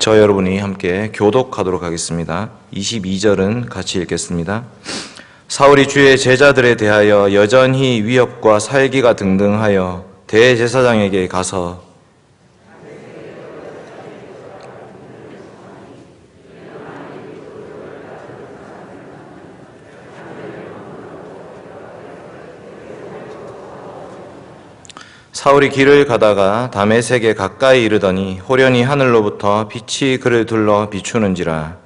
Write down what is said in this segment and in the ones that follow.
저 여러분이 함께 교독하도록 하겠습니다. 22절은 같이 읽겠습니다. 사울이 주의 제자들에 대하여 여전히 위협과 살기가 등등하여 대제사장에게 가서 사울이 길을 가다가 다메섹에 가까이 이르더니 호련히 하늘로부터 빛이 그를 둘러 비추는지라.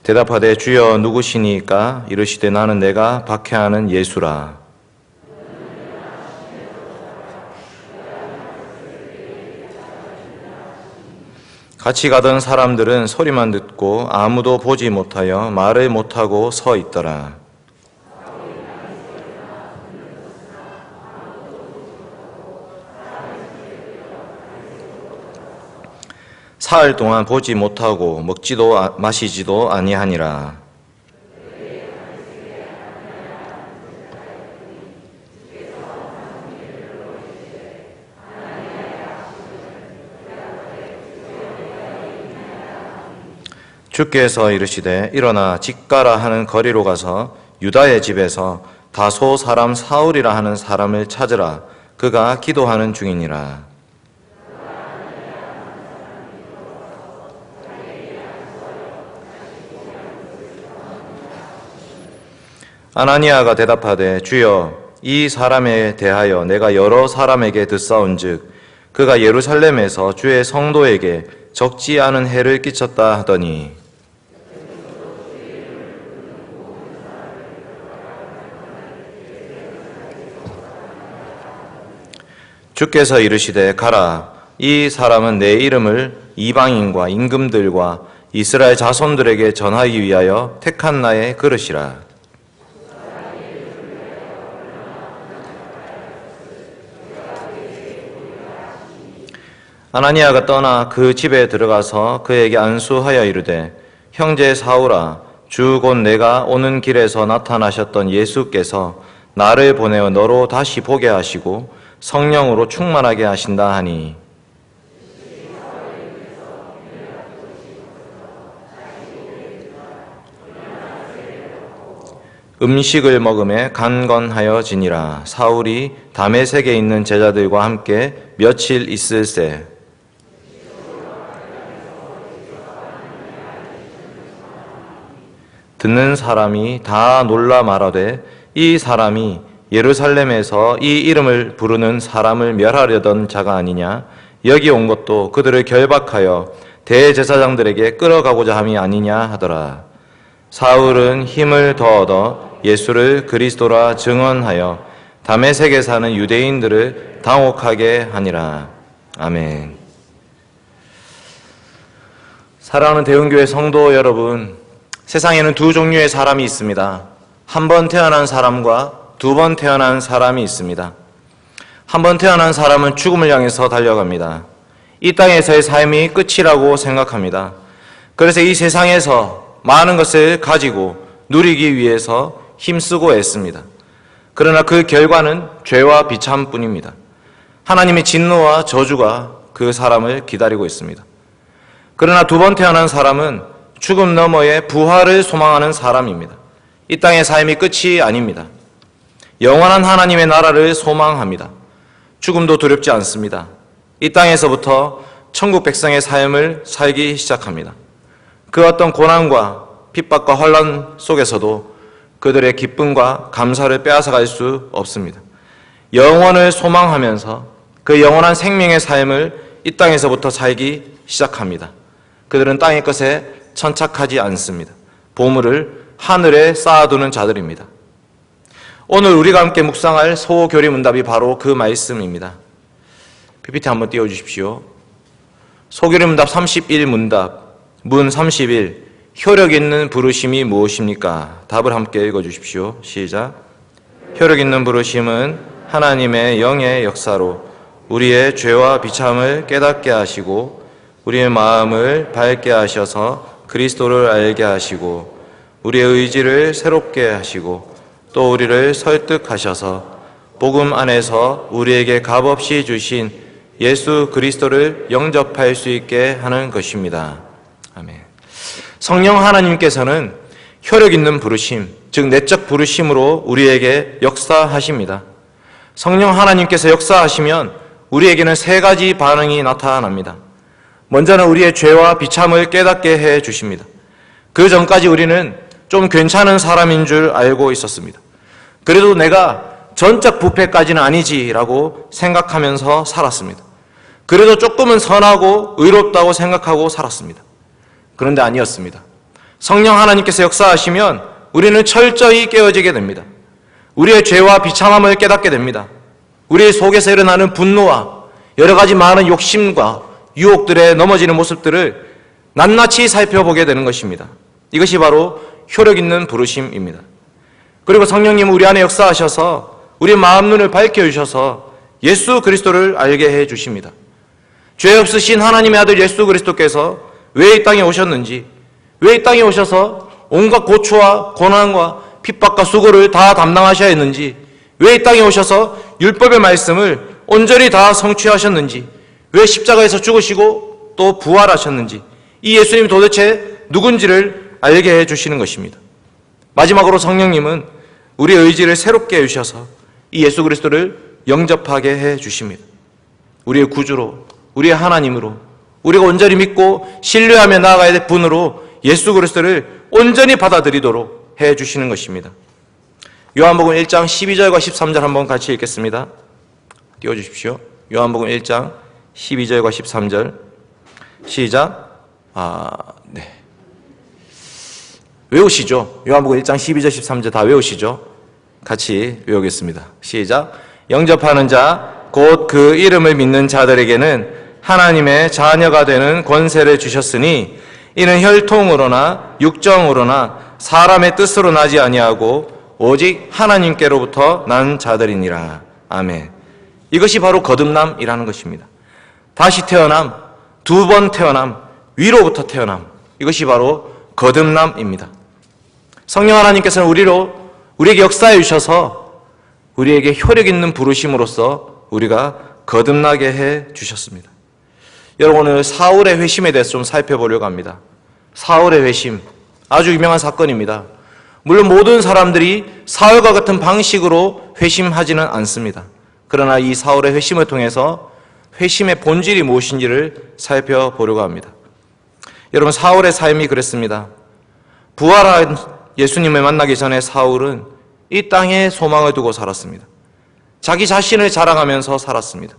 대답하되 주여 누구시니까? 이르시되 나는 내가 박해하는 예수라. 같이 가던 사람들은 소리만 듣고 아무도 보지 못하여 말을 못하고 서 있더라. 사흘 동안 보지 못하고 먹지도 마시지도 아니하니라. 주께서 이르시되 일어나 직가라 하는 거리로 가서 유다의 집에서 다소 사람 사울이라 하는 사람을 찾으라. 그가 기도하는 중이니라. 아나니아가 대답하되 주여 이 사람에 대하여 내가 여러 사람에게 듣사온즉 그가 예루살렘에서 주의 성도에게 적지 않은 해를 끼쳤다 하더니 주께서 이르시되 가라. 이 사람은 내 이름을 이방인과 임금들과 이스라엘 자손들에게 전하기 위하여 택한 나의 그릇이라. 아나니아가 떠나 그 집에 들어가서 그에게 안수하여 이르되 형제 사울아, 주 곧 내가 오는 길에서 나타나셨던 예수께서 나를 보내어 너로 다시 보게 하시고 성령으로 충만하게 하신다 하니 음식을 먹음에 간건하여 지니라. 사울이 다메섹에 있는 제자들과 함께 며칠 있을새 듣는 사람이 다 놀라 말하되 이 사람이 예루살렘에서 이 이름을 부르는 사람을 멸하려던 자가 아니냐? 여기 온 것도 그들을 결박하여 대제사장들에게 끌어가고자 함이 아니냐 하더라. 사울은 힘을 더 얻어 예수를 그리스도라 증언하여 다메섹에 사는 유대인들을 당혹하게 하니라. 아멘. 사랑하는 대흥교회 성도 여러분, 세상에는 두 종류의 사람이 있습니다. 한 번 태어난 사람과 두 번 태어난 사람이 있습니다. 한 번 태어난 사람은 죽음을 향해서 달려갑니다. 이 땅에서의 삶이 끝이라고 생각합니다. 그래서 이 세상에서 많은 것을 가지고 누리기 위해서 힘쓰고 애씁니다. 그러나 그 결과는 죄와 비참뿐입니다. 하나님의 진노와 저주가 그 사람을 기다리고 있습니다. 그러나 두 번 태어난 사람은 죽음 너머의 부활을 소망하는 사람입니다. 이 땅의 삶이 끝이 아닙니다. 영원한 하나님의 나라를 소망합니다. 죽음도 두렵지 않습니다. 이 땅에서부터 천국 백성의 삶을 살기 시작합니다. 그 어떤 고난과 핍박과 환난 속에서도 그들의 기쁨과 감사를 빼앗아갈 수 없습니다. 영원을 소망하면서 그 영원한 생명의 삶을 이 땅에서부터 살기 시작합니다. 그들은 땅의 것에 천착하지 않습니다. 보물을 하늘에 쌓아두는 자들입니다. 오늘 우리가 함께 묵상할 소교리문답이 바로 그 말씀입니다. PPT 한번 띄워주십시오. 소교리문답 31문답 문 31 효력 있는 부르심이 무엇입니까? 답을 함께 읽어주십시오. 시작. 효력 있는 부르심은 하나님의 영의 역사로 우리의 죄와 비참을 깨닫게 하시고 우리의 마음을 밝게 하셔서 그리스도를 알게 하시고 우리의 의지를 새롭게 하시고 또 우리를 설득하셔서 복음 안에서 우리에게 값없이 주신 예수 그리스도를 영접할 수 있게 하는 것입니다. 아멘. 성령 하나님께서는 효력 있는 부르심, 즉 내적 부르심으로 우리에게 역사하십니다. 성령 하나님께서 역사하시면 우리에게는 세 가지 반응이 나타납니다. 먼저는 우리의 죄와 비참을 깨닫게 해 주십니다. 그 전까지 우리는 좀 괜찮은 사람인 줄 알고 있었습니다. 그래도 내가 전적 부패까지는 아니지라고 생각하면서 살았습니다. 그래도 조금은 선하고 의롭다고 생각하고 살았습니다. 그런데 아니었습니다. 성령 하나님께서 역사하시면 우리는 철저히 깨어지게 됩니다. 우리의 죄와 비참함을 깨닫게 됩니다. 우리 속에서 일어나는 분노와 여러 가지 많은 욕심과 유혹들에 넘어지는 모습들을 낱낱이 살펴보게 되는 것입니다. 이것이 바로 효력 있는 부르심입니다. 그리고 성령님은 우리 안에 역사하셔서 우리 마음 눈을 밝혀주셔서 예수 그리스도를 알게 해주십니다. 죄 없으신 하나님의 아들 예수 그리스도께서 왜 이 땅에 오셨는지, 왜 이 땅에 오셔서 온갖 고초와 고난과 핍박과 수고를 다 담당하셔야 했는지, 왜 이 땅에 오셔서 율법의 말씀을 온전히 다 성취하셨는지, 왜 십자가에서 죽으시고 또 부활하셨는지, 이 예수님이 도대체 누군지를 알게 해주시는 것입니다. 마지막으로 성령님은 우리의 의지를 새롭게 해주셔서 이 예수 그리스도를 영접하게 해주십니다. 우리의 구주로, 우리의 하나님으로, 우리가 온전히 믿고 신뢰하며 나아가야 될 분으로 예수 그리스도를 온전히 받아들이도록 해주시는 것입니다. 요한복음 1장 12절과 13절 한번 같이 읽겠습니다. 띄워주십시오. 요한복음 1장 12절과 13절 시작. 네. 외우시죠. 요한복음 1장 12절 13절 다 외우시죠. 같이 외우겠습니다. 시작. 영접하는 자 곧 그 이름을 믿는 자들에게는 하나님의 자녀가 되는 권세를 주셨으니 이는 혈통으로나 육정으로나 사람의 뜻으로 나지 아니하고 오직 하나님께로부터 난 자들이니라. 아멘. 이것이 바로 거듭남이라는 것입니다. 다시 태어남, 두 번 태어남, 위로부터 태어남, 이것이 바로 거듭남입니다. 성령 하나님께서는 우리에게 역사해 주셔서 우리에게 효력 있는 부르심으로써 우리가 거듭나게 해 주셨습니다. 여러분, 오늘 사울의 회심에 대해서 좀 살펴보려고 합니다. 사울의 회심, 아주 유명한 사건입니다. 물론 모든 사람들이 사울과 같은 방식으로 회심하지는 않습니다. 그러나 이 사울의 회심을 통해서 회심의 본질이 무엇인지를 살펴보려고 합니다. 여러분, 사울의 삶이 그랬습니다. 부활한 예수님을 만나기 전에 사울은 이 땅에 소망을 두고 살았습니다. 자기 자신을 자랑하면서 살았습니다.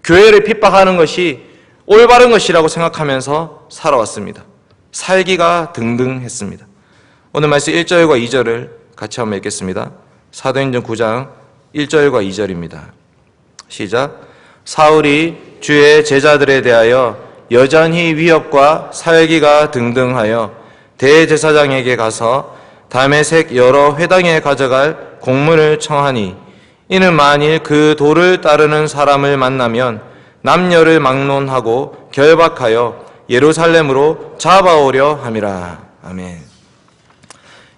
교회를 핍박하는 것이 올바른 것이라고 생각하면서 살아왔습니다. 살기가 등등했습니다. 오늘 말씀 1절과 2절을 같이 한번 읽겠습니다. 사도행전 9장 1절과 2절입니다. 시작. 사울이 주의 제자들에 대하여 여전히 위협과 살기가 등등하여 대제사장에게 가서 다메섹 여러 회당에 가져갈 공문을 청하니 이는 만일 그 도를 따르는 사람을 만나면 남녀를 막론하고 결박하여 예루살렘으로 잡아오려 함이라. 아멘.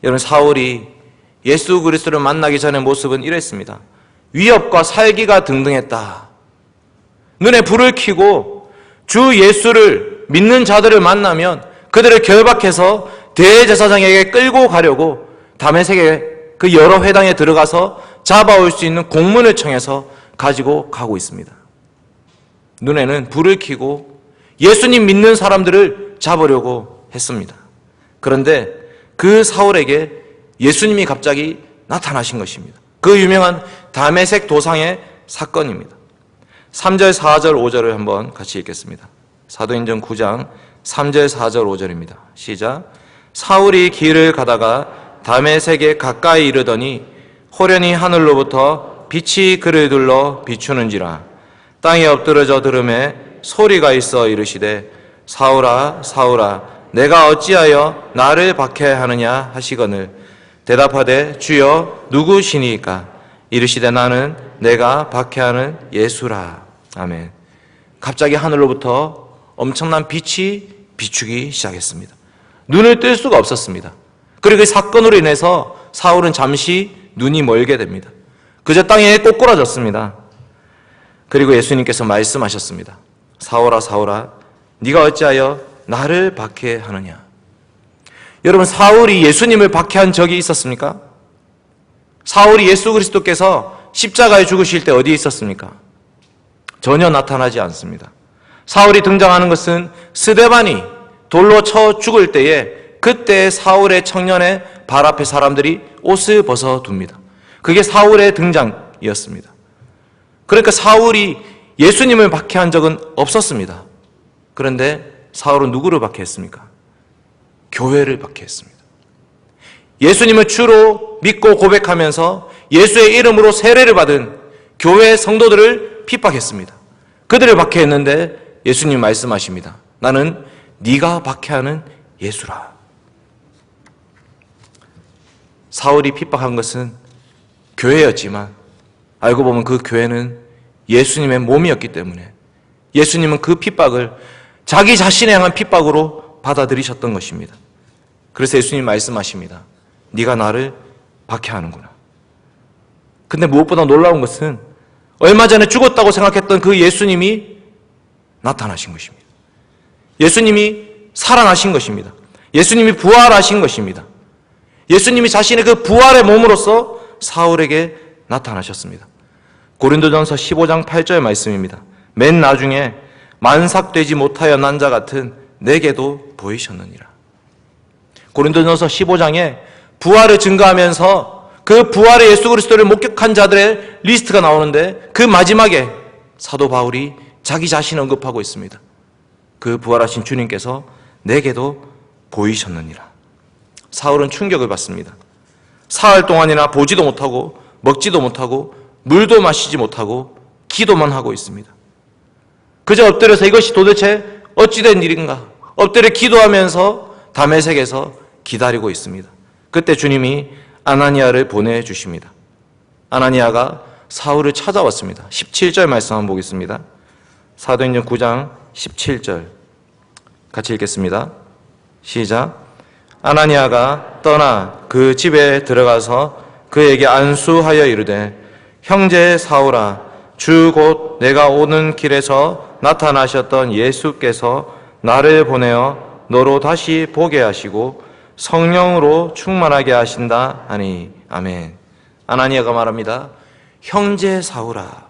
여러분, 사울이 예수 그리스도를 만나기 전의 모습은 이랬습니다. 위협과 살기가 등등했다. 눈에 불을 켜고 주 예수를 믿는 자들을 만나면 그들을 결박해서 대제사장에게 끌고 가려고 다메섹의 그 여러 회당에 들어가서 잡아올 수 있는 공문을 청해서 가지고 가고 있습니다. 눈에는 불을 켜고 예수님 믿는 사람들을 잡으려고 했습니다. 그런데 그 사울에게 예수님이 갑자기 나타나신 것입니다. 그 유명한 다메섹 도상의 사건입니다. 3절, 4절, 5절을 한번 같이 읽겠습니다. 사도행전 9장 3절, 4절, 5절입니다. 시작. 사울이 길을 가다가 다메섹에 가까이 이르더니 호련히 하늘로부터 빛이 그를 둘러 비추는지라. 땅에 엎드러져 들음에 소리가 있어 이르시되 사울아 사울아 내가 어찌하여 나를 박해하느냐 하시거늘 대답하되 주여 누구시니까 이르시되 나는 내가 박해하는 예수라. 아멘. 갑자기 하늘로부터 엄청난 빛이 비추기 시작했습니다. 눈을 뜰 수가 없었습니다. 그리고 그 사건으로 인해서 사울은 잠시 눈이 멀게 됩니다. 그저 땅에 꼬꾸라졌습니다. 그리고 예수님께서 말씀하셨습니다. 사울아 사울아 네가 어찌하여 나를 박해하느냐. 여러분, 사울이 예수님을 박해한 적이 있었습니까? 사울이 예수 그리스도께서 십자가에 죽으실 때 어디에 있었습니까? 전혀 나타나지 않습니다. 사울이 등장하는 것은 스데반이 돌로 쳐 죽을 때에 그때 사울의 청년의 발 앞에 사람들이 옷을 벗어둡니다. 그게 사울의 등장이었습니다. 그러니까 사울이 예수님을 박해한 적은 없었습니다. 그런데 사울은 누구를 박해했습니까? 교회를 박해했습니다. 예수님을 주로 믿고 고백하면서 예수의 이름으로 세례를 받은 교회 성도들을 핍박했습니다. 그들을 박해했는데 예수님 말씀하십니다. 나는 네가 박해하는 예수라. 사울이 핍박한 것은 교회였지만 알고 보면 그 교회는 예수님의 몸이었기 때문에 예수님은 그 핍박을 자기 자신에 향한 핍박으로 받아들이셨던 것입니다. 그래서 예수님 말씀하십니다. 네가 나를 박해하는구나. 근데 무엇보다 놀라운 것은 얼마 전에 죽었다고 생각했던 그 예수님이 나타나신 것입니다. 예수님이 살아나신 것입니다. 예수님이 부활하신 것입니다. 예수님이 자신의 그 부활의 몸으로서 사울에게 나타나셨습니다. 고린도전서 15장 8절 말씀입니다. 맨 나중에 만삭되지 못하여 난 자 같은 내게도 보이셨느니라. 고린도전서 15장에 부활을 증거하면서 그 부활의 예수 그리스도를 목격한 자들의 리스트가 나오는데 그 마지막에 사도 바울이 자기 자신을 언급하고 있습니다. 그 부활하신 주님께서 내게도 보이셨느니라. 사울은 충격을 받습니다. 사흘 동안이나 보지도 못하고 먹지도 못하고 물도 마시지 못하고 기도만 하고 있습니다. 그저 엎드려서 이것이 도대체 어찌된 일인가 엎드려 기도하면서 다메섹에서 기다리고 있습니다. 그때 주님이 아나니아를 보내주십니다. 아나니아가 사울을 찾아왔습니다. 17절 말씀 한번 보겠습니다. 사도행전 9장 17절 같이 읽겠습니다. 시작. 아나니아가 떠나 그 집에 들어가서 그에게 안수하여 이르되 형제 사울아 주 곧 내가 오는 길에서 나타나셨던 예수께서 나를 보내어 너로 다시 보게 하시고 성령으로 충만하게 하신다 하니 아멘. 아나니아가 말합니다. 형제 사울아.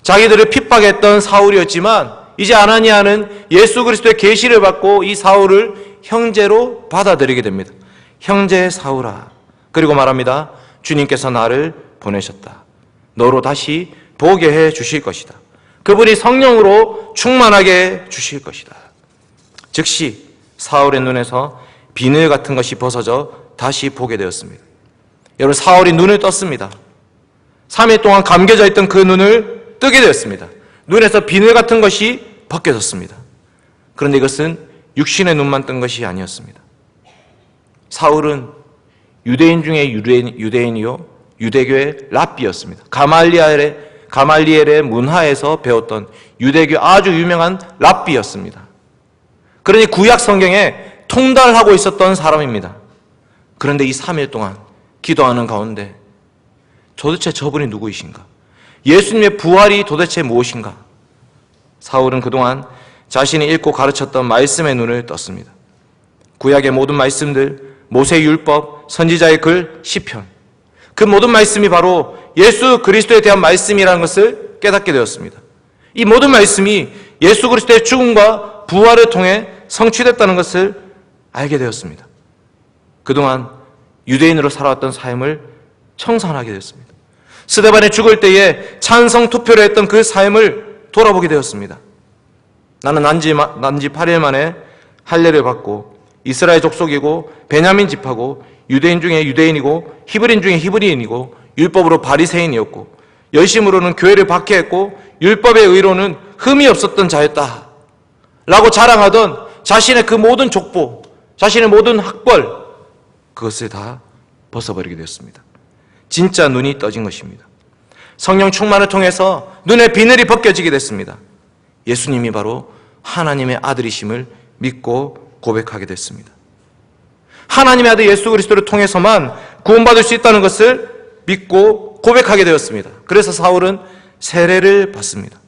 자기들을 핍박했던 사울이었지만 이제 아나니아는 예수 그리스도의 계시를 받고 이 사울을 형제로 받아들이게 됩니다. 형제 사울아. 그리고 말합니다. 주님께서 나를 보내셨다. 너로 다시 보게 해 주실 것이다. 그분이 성령으로 충만하게 해 주실 것이다. 즉시 사울의 눈에서 비늘 같은 것이 벗어져 다시 보게 되었습니다. 여러분, 사울이 눈을 떴습니다. 3일 동안 감겨져 있던 그 눈을 뜨게 되었습니다. 눈에서 비늘 같은 것이 벗겨졌습니다. 그런데 이것은 육신의 눈만 뜬 것이 아니었습니다. 사울은 유대인 중에 유대인이요 유대교의 랍비였습니다. 가말리엘의 문화에서 배웠던 유대교 아주 유명한 랍비였습니다. 그러니 구약 성경에 통달하고 있었던 사람입니다. 그런데 이 3일 동안 기도하는 가운데 도대체 저분이 누구이신가? 예수님의 부활이 도대체 무엇인가? 사울은 그동안 자신이 읽고 가르쳤던 말씀의 눈을 떴습니다. 구약의 모든 말씀들, 모세의 율법, 선지자의 글, 시편, 그 모든 말씀이 바로 예수 그리스도에 대한 말씀이라는 것을 깨닫게 되었습니다. 이 모든 말씀이 예수 그리스도의 죽음과 부활을 통해 성취됐다는 것을 알게 되었습니다. 그동안 유대인으로 살아왔던 삶을 청산하게 되었습니다. 스데반이 죽을 때에 찬성 투표를 했던 그 삶을 돌아보게 되었습니다. 나는 난지 8일 만에 할례를 받고 이스라엘 족속이고 베냐민 지파고 유대인 중에 유대인이고 히브리인 중에 히브리인이고 율법으로 바리새인이었고 열심으로는 교회를 박해했고 율법의 의로는 흠이 없었던 자였다 라고 자랑하던 자신의 그 모든 족보, 자신의 모든 학벌, 그것을 다 벗어버리게 되었습니다. 진짜 눈이 떠진 것입니다. 성령 충만을 통해서 눈의 비늘이 벗겨지게 됐습니다. 예수님이 바로 하나님의 아들이심을 믿고 고백하게 됐습니다. 하나님의 아들 예수 그리스도를 통해서만 구원받을 수 있다는 것을 믿고 고백하게 되었습니다. 그래서 사울은 세례를 받습니다.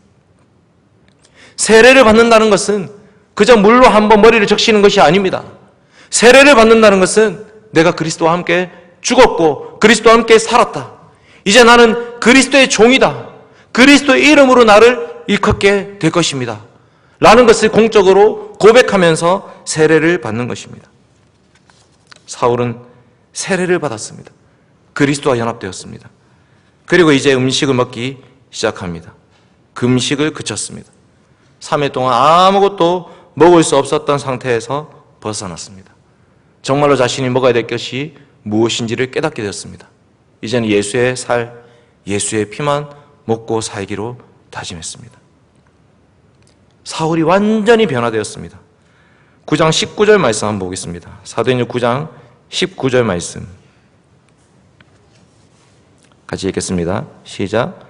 세례를 받는다는 것은 그저 물로 한번 머리를 적시는 것이 아닙니다. 세례를 받는다는 것은 내가 그리스도와 함께 죽었고 그리스도와 함께 살았다. 이제 나는 그리스도의 종이다. 그리스도의 이름으로 나를 일컫게 될 것입니다. 라는 것을 공적으로 고백하면서 세례를 받는 것입니다. 사울은 세례를 받았습니다. 그리스도와 연합되었습니다. 그리고 이제 음식을 먹기 시작합니다. 금식을 그쳤습니다. 3일 동안 아무것도 먹을 수 없었던 상태에서 벗어났습니다. 정말로 자신이 먹어야 될 것이 무엇인지를 깨닫게 되었습니다. 이제는 예수의 살, 예수의 피만 먹고 살기로 다짐했습니다. 사울이 완전히 변화되었습니다. 9장 19절 말씀 한번 보겠습니다. 사도행전 9장 19절 말씀 같이 읽겠습니다. 시작.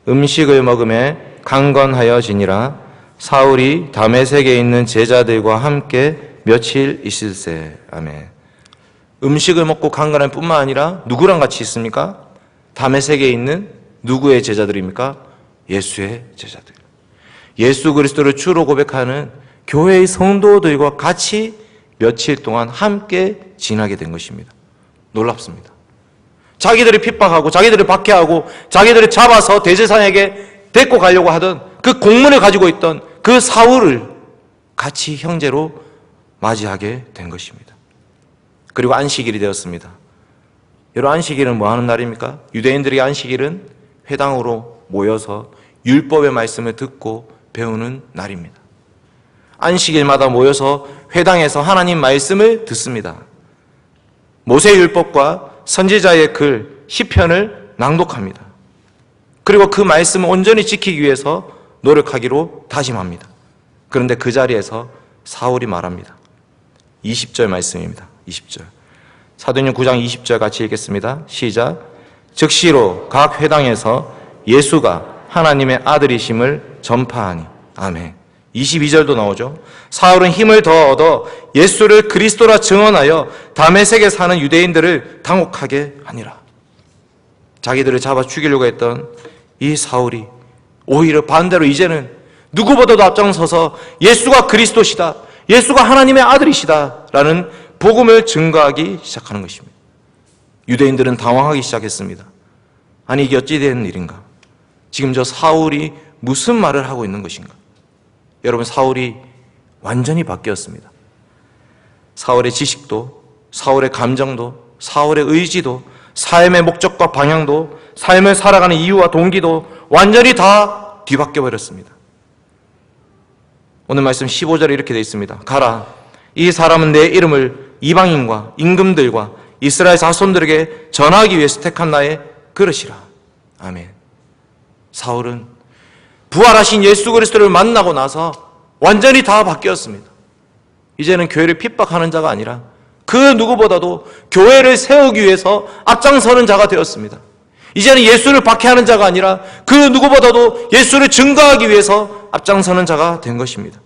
음식을 먹음에 강건하여 지니라. 사울이 다메섹에 있는 제자들과 함께 며칠 있을세. 아멘. 음식을 먹고 강건할 뿐만 아니라 누구랑 같이 있습니까? 다메섹에 있는 누구의 제자들입니까? 예수의 제자들. 예수 그리스도를 주로 고백하는 교회의 성도들과 같이 며칠 동안 함께 지나게 된 것입니다. 놀랍습니다. 자기들이 핍박하고 자기들을 박해하고 자기들을 잡아서 대제사장에게 데리고 가려고 하던 그 공문을 가지고 있던 그 사울을 같이 형제로 맞이하게 된 것입니다. 그리고 안식일이 되었습니다. 여러분, 안식일은 뭐 하는 날입니까? 유대인들의 안식일은 회당으로 모여서 율법의 말씀을 듣고 배우는 날입니다. 안식일마다 모여서 회당에서 하나님 말씀을 듣습니다. 모세의 율법과 선지자의 글, 시편을 낭독합니다. 그리고 그 말씀을 온전히 지키기 위해서 노력하기로 다짐합니다. 그런데 그 자리에서 사울이 말합니다. 20절 말씀입니다. 20절. 사도행전 9장 20절 같이 읽겠습니다. 시작. 즉시로 각 회당에서 예수가 하나님의 아들이심을 전파하니. 아멘. 22절도 나오죠. 사울은 힘을 더 얻어 예수를 그리스도라 증언하여 다메섹에 사는 유대인들을 당혹하게 하니라. 자기들을 잡아 죽이려고 했던 이 사울이 오히려 반대로 이제는 누구보다도 앞장서서 예수가 그리스도시다, 예수가 하나님의 아들이시다 라는 복음을 증거하기 시작하는 것입니다. 유대인들은 당황하기 시작했습니다. 아니, 이게 어찌 된 일인가? 지금 저 사울이 무슨 말을 하고 있는 것인가? 여러분, 사울이 완전히 바뀌었습니다. 사울의 지식도, 사울의 감정도, 사울의 의지도, 삶의 목적과 방향도, 삶을 살아가는 이유와 동기도 완전히 다 뒤바뀌어 버렸습니다. 오늘 말씀 15절에 이렇게 되어 있습니다. 가라, 이 사람은 내 이름을 이방인과 임금들과 이스라엘 자손들에게 전하기 위해서 택한 나의 그릇이라. 아멘. 사울은 부활하신 예수 그리스도를 만나고 나서 완전히 다 바뀌었습니다. 이제는 교회를 핍박하는 자가 아니라 그 누구보다도 교회를 세우기 위해서 앞장서는 자가 되었습니다. 이제는 예수를 박해하는 자가 아니라 그 누구보다도 예수를 증거하기 위해서 앞장서는 자가 된 것입니다.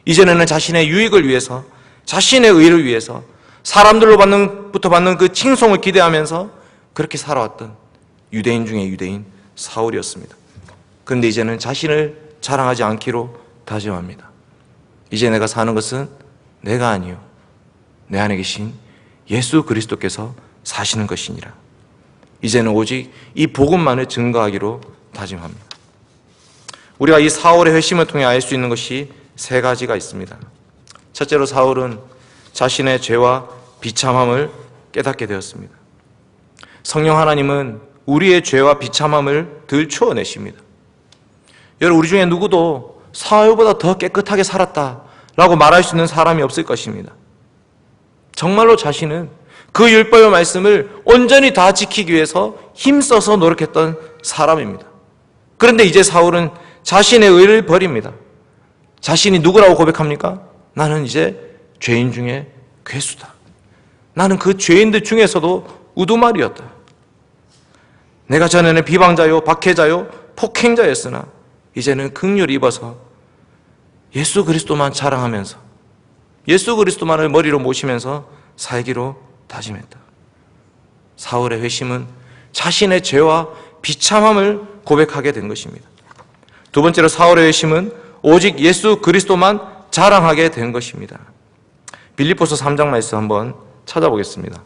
이제는 자신의 유익을 위해서, 자신의 의를 위해서 사람들로부터 받는 그 칭송을 기대하면서 그렇게 살아왔던 유대인 중에 유대인 사울이었습니다. 그런데 이제는 자신을 자랑하지 않기로 다짐합니다. 이제 내가 사는 것은 내가 아니요 내 안에 계신 예수 그리스도께서 사시는 것이니라. 이제는 오직 이 복음만을 증거하기로 다짐합니다. 우리가 이 사울의 회심을 통해 알 수 있는 것이 세 가지가 있습니다. 첫째로 사울은 자신의 죄와 비참함을 깨닫게 되었습니다. 성령 하나님은 우리의 죄와 비참함을 들추어내십니다. 여러분, 우리 중에 누구도 사울보다 더 깨끗하게 살았다라고 말할 수 있는 사람이 없을 것입니다. 정말로 자신은 그 율법의 말씀을 온전히 다 지키기 위해서 힘써서 노력했던 사람입니다. 그런데 이제 사울은 자신의 의를 버립니다. 자신이 누구라고 고백합니까? 나는 이제 죄인 중에 괴수다. 나는 그 죄인들 중에서도 우두말이었다. 내가 전에는 비방자요, 박해자요, 폭행자였으나 이제는 긍휼을 입어서 예수 그리스도만 자랑하면서 예수 그리스도만을 머리로 모시면서 살기로 다짐했다. 사울의 회심은 자신의 죄와 비참함을 고백하게 된 것입니다. 두 번째로 사울의 회심은 오직 예수 그리스도만 자랑하게 된 것입니다. 빌립보서 3장 말씀 한번 찾아보겠습니다.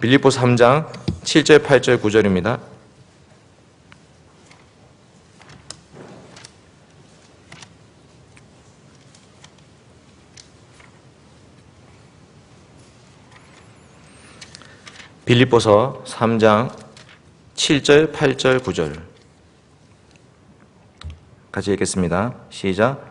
빌립보서 3장 7절, 8절, 9절입니다. 빌립보서 3장 7절, 8절, 9절 같이 읽겠습니다. 시작.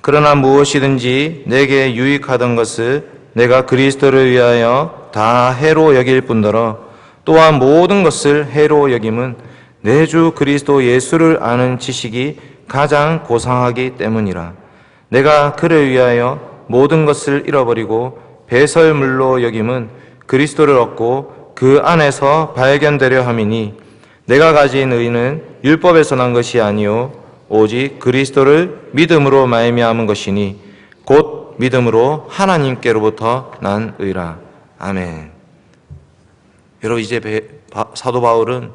그러나 무엇이든지 내게 유익하던 것을 내가 그리스도를 위하여 다 해로 여길 뿐더러 또한 모든 것을 해로 여김은 내 주 그리스도 예수를 아는 지식이 가장 고상하기 때문이라. 내가 그를 위하여 모든 것을 잃어버리고 배설물로 여김은 그리스도를 얻고 그 안에서 발견되려 함이니 내가 가진 의는 율법에서 난 것이 아니요 오직 그리스도를 믿음으로 말미암은 것이니 곧 믿음으로 하나님께로부터 난 의라. 아멘. 여러분, 이제 사도 바울은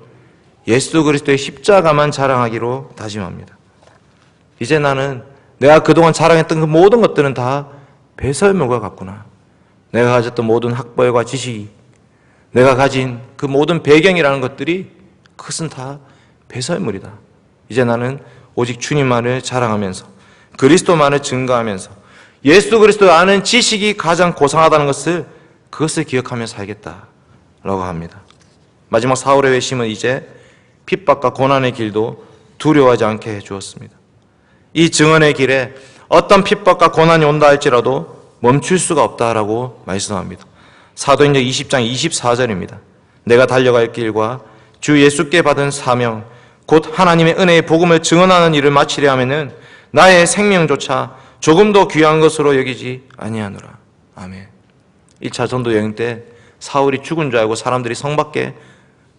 예수 그리스도의 십자가만 자랑하기로 다짐합니다. 이제 나는 내가 그동안 자랑했던 그 모든 것들은 다 배설물과 같구나. 내가 가졌던 모든 학벌과 지식이, 내가 가진 그 모든 배경이라는 것들이 그것은 다 배설물이다. 이제 나는 오직 주님만을 자랑하면서 그리스도만을 증거하면서 예수 그리스도를 아는 지식이 가장 고상하다는 것을 그것을 기억하며 살겠다라고 합니다. 마지막 사울의 회심은 이제 핍박과 고난의 길도 두려워하지 않게 해주었습니다. 이 증언의 길에 어떤 핍박과 고난이 온다 할지라도 멈출 수가 없다라고 말씀합니다. 사도행전 20장 24절입니다. 내가 달려갈 길과 주 예수께 받은 사명 곧 하나님의 은혜의 복음을 증언하는 일을 마치려 하면은 나의 생명조차 조금도 귀한 것으로 여기지 아니하노라. 아멘. 1차 전도 여행 때 사울이 죽은 줄 알고 사람들이 성 밖에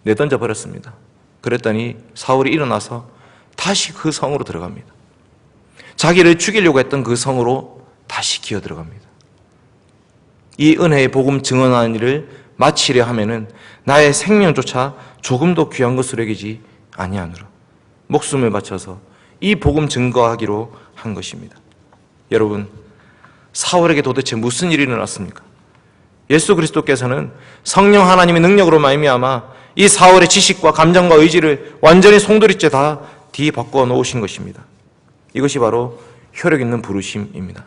내던져 버렸습니다. 그랬더니 사울이 일어나서 다시 그 성으로 들어갑니다. 자기를 죽이려고 했던 그 성으로 다시 기어 들어갑니다. 이 은혜의 복음 증언하는 일을 마치려 하면은 나의 생명조차 조금도 귀한 것으로 여기지 아니하노라. 목숨을 바쳐서 이 복음 증거하기로 한 것입니다. 여러분, 사울에게 도대체 무슨 일이 일어났습니까? 예수 그리스도께서는 성령 하나님의 능력으로 말미암아 이 사울의 지식과 감정과 의지를 완전히 송두리째 다 뒤바꿔 놓으신 것입니다. 이것이 바로 효력 있는 부르심입니다.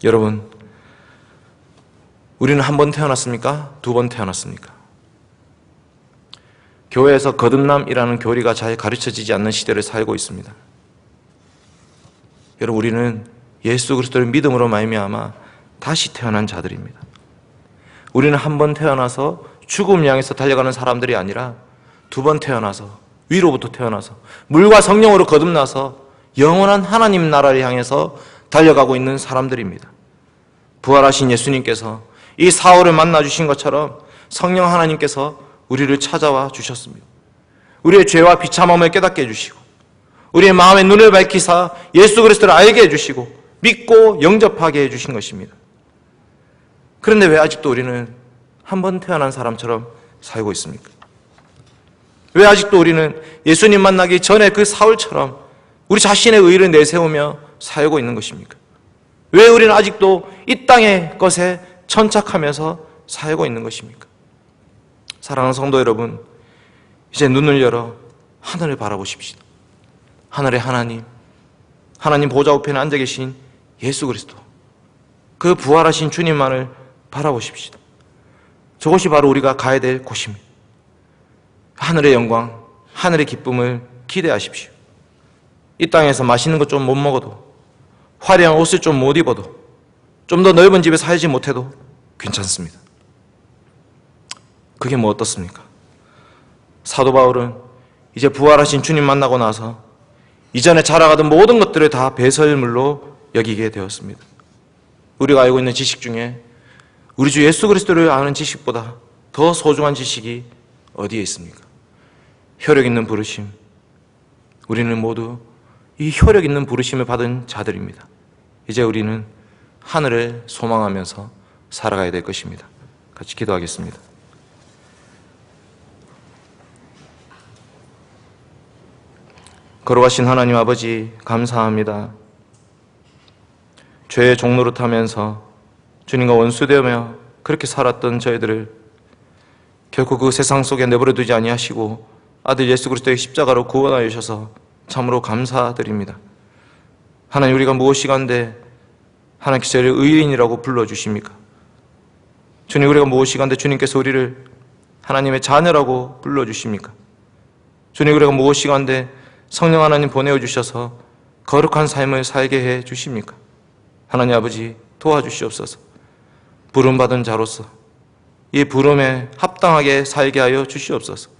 여러분, 우리는 한 번 태어났습니까? 두 번 태어났습니까? 교회에서 거듭남이라는 교리가 잘 가르쳐지지 않는 시대를 살고 있습니다. 여러분, 우리는 예수 그리스도를 믿음으로 말미암아 다시 태어난 자들입니다. 우리는 한 번 태어나서 죽음 향해서 달려가는 사람들이 아니라 두 번 태어나서, 위로부터 태어나서 물과 성령으로 거듭나서 영원한 하나님 나라를 향해서 달려가고 있는 사람들입니다. 부활하신 예수님께서 이 사울을 만나주신 것처럼 성령 하나님께서 우리를 찾아와 주셨습니다. 우리의 죄와 비참함을 깨닫게 해주시고 우리의 마음의 눈을 밝히사 예수 그리스도를 알게 해주시고 믿고 영접하게 해주신 것입니다. 그런데 왜 아직도 우리는 한 번 태어난 사람처럼 살고 있습니까? 왜 아직도 우리는 예수님 만나기 전에 그 사울처럼 우리 자신의 의의를 내세우며 살고 있는 것입니까? 왜 우리는 아직도 이 땅의 것에 천착하면서 살고 있는 것입니까? 사랑하는 성도 여러분, 이제 눈을 열어 하늘을 바라보십시다. 하늘의 하나님, 하나님 보좌 우편에 앉아 계신 예수 그리스도, 그 부활하신 주님만을 바라보십시다. 저것이 바로 우리가 가야 될 곳입니다. 하늘의 영광, 하늘의 기쁨을 기대하십시오. 이 땅에서 맛있는 것 좀 못 먹어도, 화려한 옷을 좀 못 입어도, 좀 더 넓은 집에 살지 못해도 괜찮습니다. 그게 뭐 어떻습니까? 사도 바울은 이제 부활하신 주님 만나고 나서 이전에 자라가던 모든 것들을 다 배설물로 여기게 되었습니다. 우리가 알고 있는 지식 중에 우리 주 예수 그리스도를 아는 지식보다 더 소중한 지식이 어디에 있습니까? 효력 있는 부르심. 우리는 모두 이 효력 있는 부르심을 받은 자들입니다. 이제 우리는 하늘을 소망하면서 살아가야 될 것입니다. 같이 기도하겠습니다. 걸어가신 하나님 아버지, 감사합니다. 죄의 종로를 타면서 주님과 원수되며 그렇게 살았던 저희들을 결코 그 세상 속에 내버려 두지 아니하시고 아들 예수 그리스도의 십자가로 구원하여 주셔서 참으로 감사드립니다. 하나님, 우리가 무엇이간데 하나님께서 저희를 의인이라고 불러주십니까? 주님, 우리가 무엇이간데 주님께서 우리를 하나님의 자녀라고 불러주십니까? 주님, 우리가 무엇이간데 성령 하나님 보내주셔서 거룩한 삶을 살게 해 주십니까? 하나님 아버지, 도와주시옵소서. 부름받은 자로서 이 부름에 합당하게 살게 하여 주시옵소서.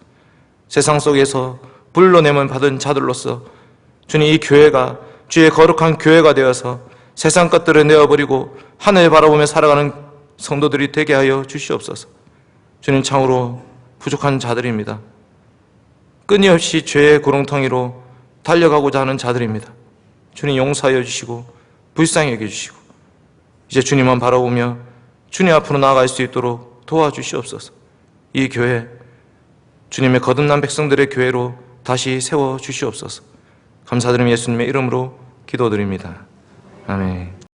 세상 속에서 불러냄을 받은 자들로서 주님, 이 교회가 주의 거룩한 교회가 되어서 세상 것들을 내어버리고 하늘 바라보며 살아가는 성도들이 되게 하여 주시옵소서. 주님, 참으로 부족한 자들입니다. 끊임없이 죄의 구렁텅이로 달려가고자 하는 자들입니다. 주님, 용서하여 주시고 불쌍히 여겨주시고 이제 주님만 바라보며 주님 앞으로 나아갈 수 있도록 도와주시옵소서. 이 교회, 주님의 거듭난 백성들의 교회로 다시 세워주시옵소서. 감사드리며 예수님의 이름으로 기도드립니다. 아멘.